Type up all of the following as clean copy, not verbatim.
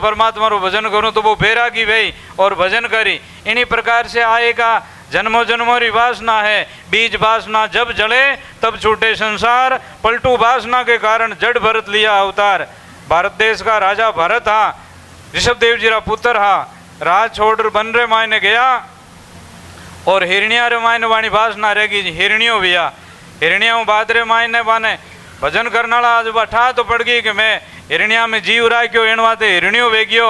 परमात्मा रो भजन करूँ तो वो बैरागी भई और भजन करी। इन्हीं प्रकार से आएगा जन्मों जन्मों री वासना है, बीज वासना जब जले तब छूटे संसार, पलटू वासना के कारण जड़ भरत लिया अवतार। भारत देश का राजा भरत हा, ऋषभ देव जी रा पुत्र हा, राज छोड़ वन रे मायने गया और हिरण्या रे मायने वाणी वासना रहेगी हिरण्यो भैया। हिरण्या बाद रे मायने बाने भजन करने वाला आज ठा तो पड़ गई कि मैं हिरण्या में जीव राख्यो एण वाते हिरण्यो वेग्यो।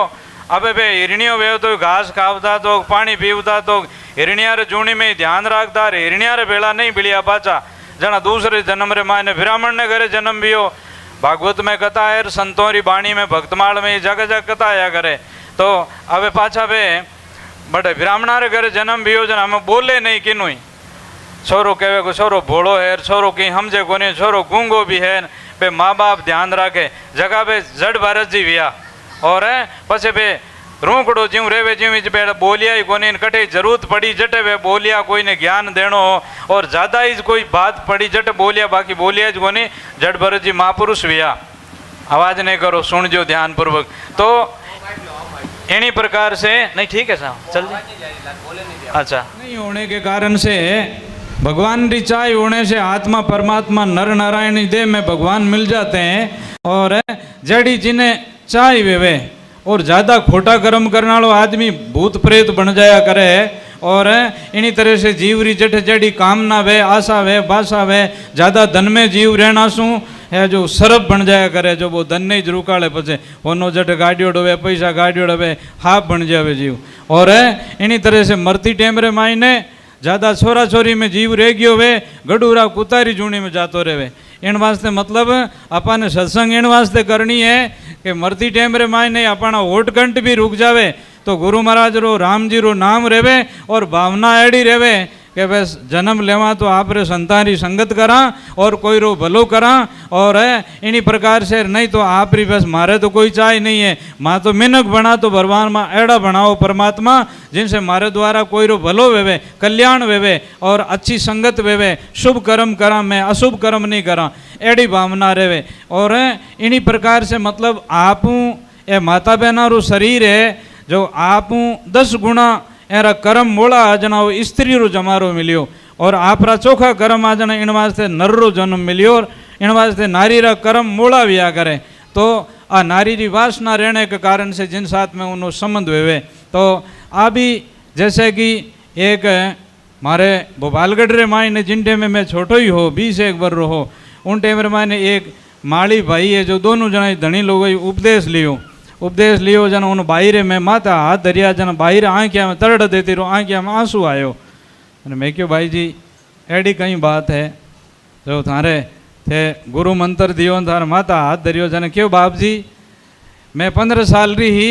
अबे बे हिरण्यो वेव तो घास खावता तो पानी पीवता तो हिरण्या रे जूनी में ध्यान रखता रे हिरण्या रे भेला नहीं बिलिया पाचा जना दूसरे जन्म रे मायने ब्राह्मण ने घरे जन्म बियो। भागवत में कथा है, संतों री बाणी में भक्तमाल में जगह जगह कथा आया करे। तो अबे पाछा बे बड़े ब्राह्मणा रे घरे जन्म बियो जना हमें बोले नहीं किनु ही। छोरो कहे को छोरो भोड़ो है, छोरो कहीं हमजे को नहीं, छोरो गूंगो भी है। बे माँ बाप ध्यान रखे जगह पे जड़ भारत जी विया और पछे बे रूकड़ो ज्यों रेवे ज्यों बे बोलिया ही कोनी कटे जरूरत पड़ी जटे वे बोलिया कोई ने ज्ञान देनो और ज्यादा ही कोई बात पड़ी जट बोलिया बाकी बोलिया ज कोनी जड़ भरत जी महापुरुष विया। आवाज नहीं करो सुन जो ध्यान पूर्वक। तो इन्हीं प्रकार से नहीं ठीक है साहब चल अच्छा नहीं होने के कारण से भगवान री चाय होने से आत्मा परमात्मा नर नारायणी देह में भगवान मिल जाते हैं। और जड़ी जिन्हें चाय वे और ज़्यादा खोटा कर्म करने वालों आदमी भूत प्रेत बन जाया करे। और इन्हीं तरह से जीव री जठ जड़ी कामना वे आशा वे बासा वे ज़्यादा धन में जीव रहना सू है जो सरप बन जाया करे जो वो धन नहीं जरूकाले पचे होनो जट गाड़ियोड़ वे पैसा गाड़ियोड़ वे हाफ बन जावे जीव। और इन्हीं तरह से मरती टेम रे मायने ज़्यादा छोरा छोरी में जीव रह गयो वे गडूरा कुतारी जूनी में जातो रहे। इन वास्ते मतलब अपन सत्संग इन वास्ते करनी है कि मरती टेम रे मायने अपना होट कंठ भी रुक जावे तो गुरु महाराज रो राम जी रो नाम रेवे और भावना एड़ी रेवे कि बस जन्म लेवा तो आप रे संतान री संगत करा और कोई रो भलो करा। और इन्हीं प्रकार से नहीं तो आप री बस मारे तो कोई चाय नहीं है माँ तो मिनक बना तो भगवान माँ एड़ा बनाओ परमात्मा जिनसे मारे द्वारा कोई रो भलो वेवे कल्याण वेवे और अच्छी संगत वेवे शुभ कर्म करा मैं अशुभ कर्म नहीं करा एड़ी भावना रेवे। और इन्हीं प्रकार से मतलब आप ए माता बहना रो शरीर है जो आप 10 गुणा एरा कर्म मोड़ा आजना वो स्त्री रो जमारो मिलियो और आपरा चोखा कर्म आजना इन वास्ते नर रो जन्म मिलियो और इन वास्ते नारी रा कर्म मोड़ा विया करे। तो आ नारी री वासना रहने के कारण से जिन साथ में उन्होंने संबंध हुए। तो आ भी जैसे कि एक मारे भोपालगढ़ रे मायने जिन टाइम में मैं छोटो ही हो 20-1 वर्ष हो उन टाइम रे मायने एक माड़ी भाई है जो दोनों जना धनी लोग उपदेश लियो जन उन बाहर में माता हाथ धरिया जन बाहर आँखिया में तरड़ देती रो आँखिया में आंसू आयो। मैं क्यों भाई जी एडी कई बात है जो थारे थे गुरु मंत्र दियो थारे माता हाथ धरियो जन क्यों बाप जी मैं 15 साल री ही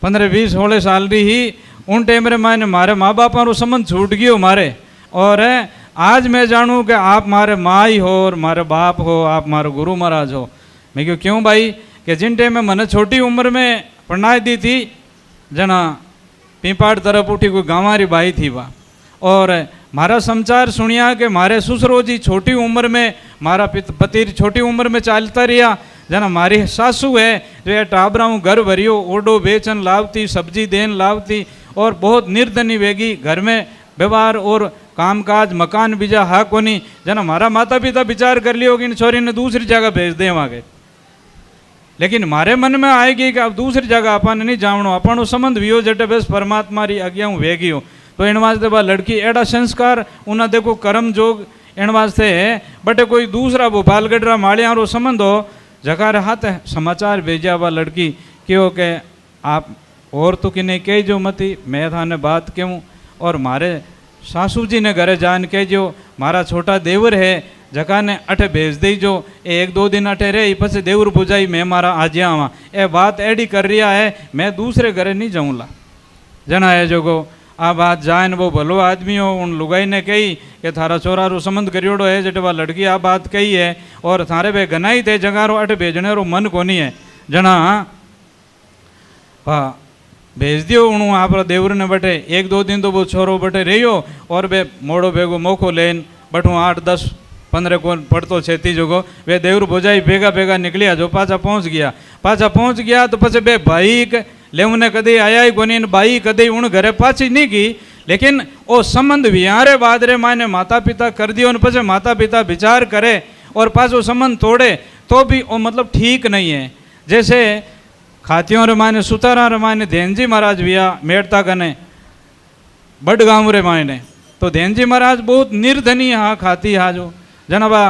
15-20-16 साल री ही उन टाइम रे मैंने मारे माँ बाप रो संबंध छूट गयो मारे। और आज मैं जानूँ कि आप मारे माँ ही हो और मारे बाप हो आप मारे गुरु महाराज हो। मैं क्यों भाई कि जिन टाइम में मैंने छोटी उम्र में पढ़ाई दी थी जना पीपाड़ तरफ उठी कोई गाँवारी बाई थी वह और मारा समाचार सुनिया कि मारे ससुरो जी छोटी उम्र में मारा पति छोटी उम्र में चालता रहा जना मारी सासू है जो ये टाबरा घर भरियो ओडो बेचन लावती सब्जी देन लावती और बहुत निर्धनी वेगी घर में व्यवहार और कामकाज मकान बीजा हा कोनी जना मारा माता पिता विचार कर लियो कि इन छोरी ने दूसरी जगह भेज दे वहाँ के। लेकिन मारे मन में आएगी कि अब दूसरी जगह अपन नहीं जावणो अपन संबंध वियो जटे बस परमात्मा री अज्ञा हूँ वेगी हो। तो इन वास्ते बा लड़की एड़ा संस्कार उन्हें देखो कर्म जोग इन वास्ते है बटे कोई दूसरा भोपालगढ़ रा माड़िया रो संबंध हो जकार हाथ समाचार भेजा बा लड़की क्यों के आप और तो कि नहीं कह जो मती मैं थाने बात क्यों और मारे सासू जी ने घरे जान के जो मारा छोटा देवर है जका ने अठे भेज दी जो 1-2 दिन अठे रही पछे देवर बुझाई मैं मारा आज आवा ए बात एडी कर रिया है मैं दूसरे घरे नहीं जाऊँला जना है जो को आ बात जान वो भलो आदमी हो उन लुगाई ने कही कि थारा छोरा रो संबंध करियोड़ो है जटे वा लड़की आ बात कही है और थारे बे गनाई थे जगह रो अठे भेजने रो मन कोनी है जना हाँ भेज दियो उणु आप देवर ने बटे 1-2 दिन तो वो छोरो बटे रहियो और बे मोड़ो भेगो मौको लेन बटू 8-10 15 को पड़तो छे तीजो को वे देवर भोजाई भेगा भेगा निकलिया जो पाछा पहुंच गया तो पछे बे भाई लेवने कदी आया ही कोनी बाई कदी उन घरे पाछी नहीं गई, लेकिन वो संबंध विहारे बाद रे माने माता पिता कर दियो ने पछे माता पिता विचार करे और पाछो संबंध तोड़े तो भी वो मतलब ठीक नहीं है। जैसे खातियों रे माने सुतारा रे माने धेनजी महाराज विया मेड़ता कने बड़ गांव रे मायने तो धेनजी महाराज बहुत निर्धनी हा खाती हा जो जनाबा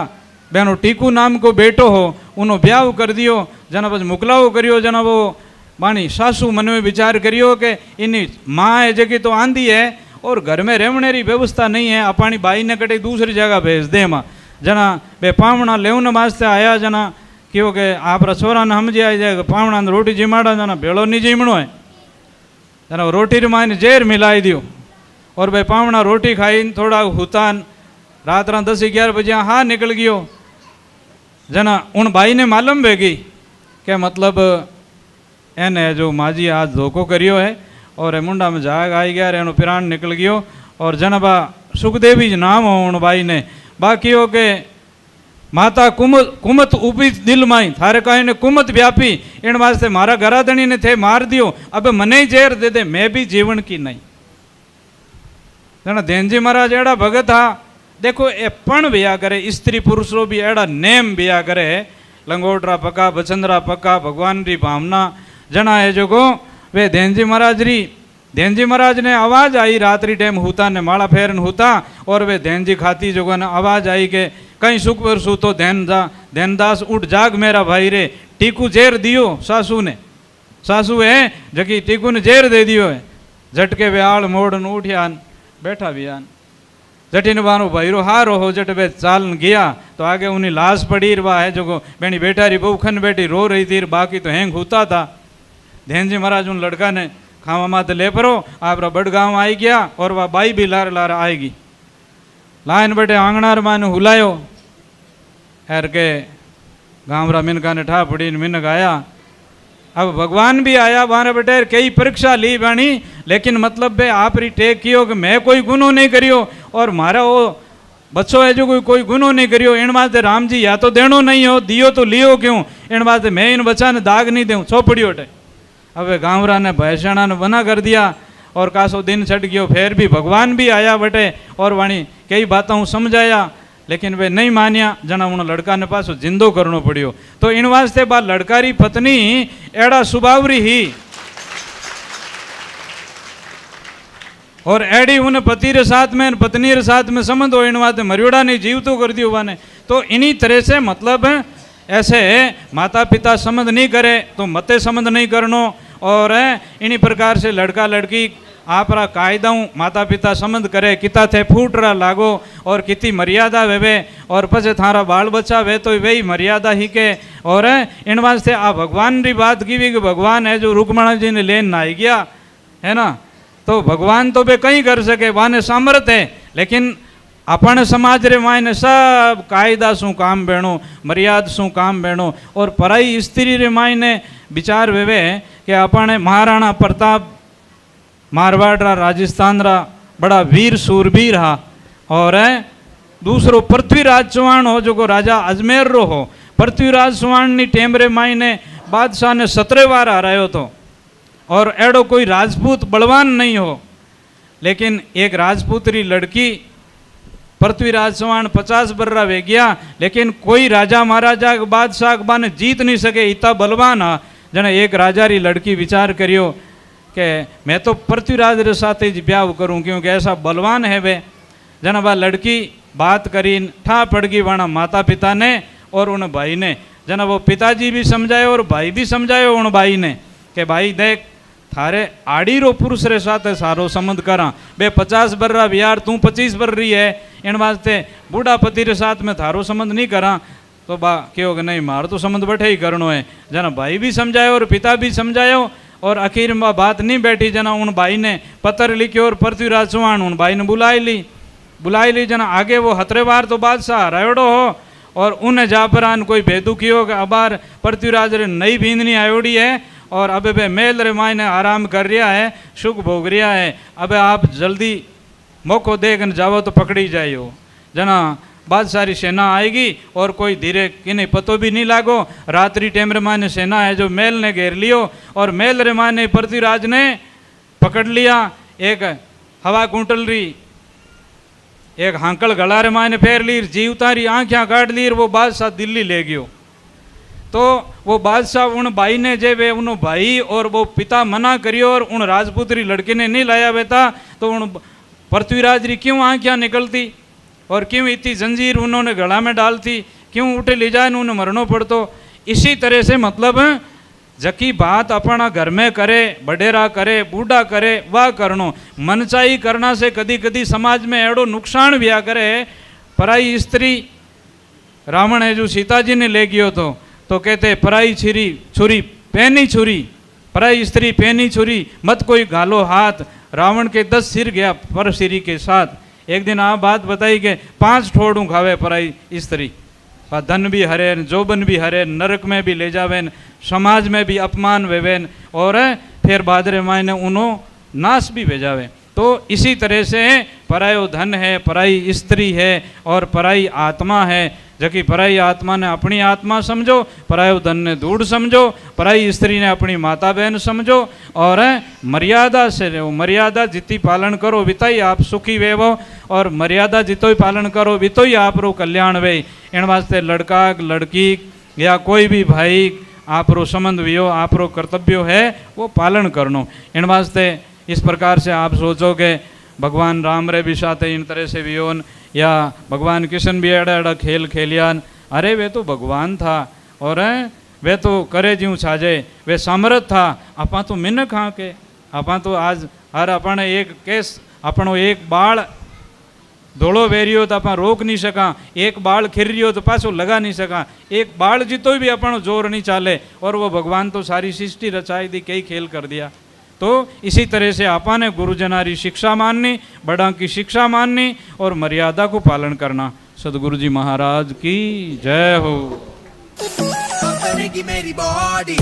बेनो टीकू नाम को बेटो हो उनो ब्याह कर दियो जना बस मुकलाओ करियो जना वो बाणी सासू मन में विचार करियो कि इनी माँ है जगह तो आंधी है और घर में रहने री व्यवस्था नहीं है, अपनी बाई ने कटे दूसरी जगह भेज दे माँ जना बे पावना लेवन वास्ते आया जना क्यों के आप छोरा ने समझी आई जाए पावना रोटी जिमाड़ा जना भेड़ो नहीं जिमणो है जना रोटी रे मायने जेर मिलाई दियो और बे पावना रोटी खाई थोड़ा हुतान रात 10-11 बजे हाँ निकल गयो जना उन भाई ने मालूम भेगी के मतलब एने जो माजी आज धोखो करियो है और मुंडा में जाग आई गया एनो प्राण निकल गयो और जनबा सुखदेवी ज नाम हो उन भाई ने बाकी हो के माता कुमत उभी दिल माई थारे कहीं ने कुमत व्यापी इन वास्ते मारा घराधणी ने थे मार दियो अब मने ही जेर दे दे मैं भी जीवन की नहीं जना धेनजी महाराज एड़ा भगत हा देखो ए पण बिया करे स्त्री पुरुषों भी एड़ा नेम बिया करे लंगोटरा पक्का बचंदरा पक्का भगवान री भावना जना है जो को वे धेनजी महाराज ने आवाज आई रात्रि टाइम होता ने माला फेरन होता और वे धेनजी खाती जो ने आवाज आई के कहीं सुख पर सू तो धेनदास उठ जाग मेरा भाई रे टीकू जेर दियो सासू है जकी टीकू ने जेर दे दियो है झटके वे आल मोड़न उठियान बैठा भी आन जटिन बानो भाईरो हारो हो जट बे चालन गया तो आगे उन्हें लाश पड़ी रहा है जो बेनी बेटा री बहु खन बेटी रो रही थी बाकी तो हैंग होता था। धेनजी महाराज उन लड़का ने खावा मात ले परो आप बड़ गाँव आई गया और वह बाई भी लार लार आएगी लाइन बेटे आंगनार माने हुलायो एर के गाँव रा मिनका ने ठा पड़ी मिनक आया अब भगवान भी आया बारे बेटे कई परीक्षा ली बानी लेकिन मतलब बे आप री टेक कियो कि मैं कोई गुनो नहीं करियो और मारा वो बच्चो है जो कोई गुनो नहीं करियो इन वास्ते राम जी या तो देनो नहीं हो दियो तो लियो क्यों इन वास्ते मैं इन बच्चा ने दाग नहीं दूँ छोपड़ियो टे अब गाँवरा ने भैंसणा ने मना कर दिया और कासो दिन छट गयो फिर भी भगवान भी आया बटे और वाणी कई बातों समझाया लेकिन वे नहीं मानिया जना उन लड़का ने पासो जिंदो करनो पड़ियो तो इन वास्ते बा लड़कारी पत्नी एड़ा सुबावरी ही और एड़ी उन पति रे साथ में पत्नी रे साथ में संबंध हो इन वास्ते मरियोड़ा नहीं जीव तो कर दियो वाने तो इन्हीं तरह से मतलब ऐसे माता पिता संबंध नहीं करे तो मते संबंध नहीं करनो और इन्हीं प्रकार से लड़का लड़की आपरा कायदाऊ माता पिता संबंध करे किता थे फूट रहा लागो और कितनी मर्यादा वे और पछे थारा बाल बच्चा वे तो वही मर्यादा ही के और इन वास्ते आ भगवान री बात की भी कि भगवान है जो रुक्मणी जी ने लेन आई गया है ना तो भगवान तो वे कहीं कर सके वाने सामर्थ है लेकिन अपन समाज रे मायने सब कायदा शू काम बेणो मर्यादा शू काम बेणो और पराई स्त्री रे मायने विचार वेवे कि अपन महाराणा प्रताप मारवाड़ रा राजस्थान रा बड़ा वीर सूरबीर हा और दूसरो पृथ्वीराज चौहान हो जो को राजा अजमेर रो हो पृथ्वीराज चौहान नी टेमरे मायने बादशाह ने 17 बार हरायो तो और एड़ो कोई राजपूत बलवान नहीं हो लेकिन एक राजपूतरी लड़की पृथ्वीराज चौहान 50 बर्रा वे गया लेकिन कोई राजा महाराजा बादशाह बाने जीत नहीं सके इतना बलवान हा जना एक राजा री लड़की विचार करियो कि मैं तो पृथ्वीराज रे साथ ही ब्याह करूं क्योंकि ऐसा बलवान है वे जना बा लड़की बात करी ठा पड़ गई वाणा माता पिता ने और उन भाई ने जना वो पिताजी भी समझाए और भाई भी समझाए उन भाई ने कि भाई देख थारे आड़ी रो पुरुष रे साथ सारो संबंध करा बे 50 बर्रा बिहार तू 25 बर रही है इन वास्ते बूढ़ा पति रे साथ में थारो संबंध नहीं करा तो बा क्यों नहीं मार तो संबंध बैठे ही करनो है जना भाई भी समझायो और पिता भी समझायो और आखिर में बात नहीं बैठी जना उन भाई ने पत्र लिखियो और पृथ्वीराज चौहान उन भाई ने बुलाई ली जना आगे वो 17 बार तो बादशाह रायोड़ो हो और उन जापरान कोई भेदू कियो कि अबार पृथ्वीराज रे नई बींदनी आयोड़ी है और अब वे मेल रे मायने आराम कर रिया है सुख भोग रिया है अब आप जल्दी मौको देकर जाओ तो पकड़ी जाइयो जना बाद सारी सेना आएगी और कोई धीरे किन्हें पतो भी नहीं लागो। रात्रि टाइम रे माने सेना है जो महल ने घेर लियो और महल रे माने पृथ्वीराज ने पकड़ लिया। एक हवा कुंटल री एक हांकल गला रे माने फेर ली, जी उतारी, आंखियां काट ली, वो बादशाह दिल्ली ले गयो। तो वो बादशाह उन भाई ने जे वे उन भाई और वो पिता मना करियो और उन राजपुत्री लड़के ने नहीं लाया बेटा, तो उन पृथ्वीराज री क्यों आंखियां निकलती और क्यों इतनी जंजीर उन्होंने गला में डालती, क्यों उठे ले जाए उन्हें मरनो पड़तो। इसी तरह से मतलब जकी बात अपना घर में करे, बडेरा करे, बूढ़ा करे, वह करनो। मनचाही करना से कदी कदी समाज में एड़ो नुकसान भी आ करे। पराई स्त्री रावण है जो सीता जी ने ले गयो तो कहते पराई छुरी पहनी छुरी, पराई स्त्री पहनी छुरी, मत कोई घालो हाथ। रावण के 10 सिर गया पर सिरी के साथ। एक दिन आप बात बताई कि 5 ठोड़ू खावे पराई स्त्री, धन भी हरे, जोबन भी हरे, नरक में भी ले जावेन, समाज में भी अपमान वेवेन और फिर बादरे मायने उन्हों नाश भी भेजावे। तो इसी तरह से परायो धन है, पराई स्त्री है और पराई आत्मा है। जबकि पराई आत्मा ने अपनी आत्मा समझो, परायो धन ने धूड़ समझो, पराई स्त्री ने अपनी माता बहन समझो और मर्यादा से रहो। मर्यादा जितनी पालन करो बिता ही आप सुखी वेवो और मर्यादा जितो ही पालन करो बितो ही आप रो कल्याण वे। इन वास्ते लड़का लड़की या कोई भी भाई आप रो संबंध वियो, आप रो कर्तव्य है वो पालन करनो। इन वास्ते इस प्रकार से आप सोचो कि भगवान राम रे भी साथ इन तरह से वियोन या भगवान कृष्ण भी एड़ा एड़ा खेल खेलियान। अरे वे तो भगवान था और वे तो करे ज्यों छाजे, वे सामर्थ था। आपा तो मिनक हाँ के आपा तो आज हर अपने एक केस अपनो एक बाल धोड़ो वेरियो तो आप रोक नहीं सका, एक बाल खिर रियो तो पाछो लगा नहीं सका, एक बाल जीतो भी अपनो जोर नहीं चाले और वो भगवान तो सारी सृष्टि रचाई दी, कई खेल कर दिया। तो इसी तरह से आपा ने गुरुजनारी शिक्षा माननी, बड़ा की शिक्षा माननी और मर्यादा को पालन करना। सदगुरु जी महाराज की जय हो। मेरी बॉडी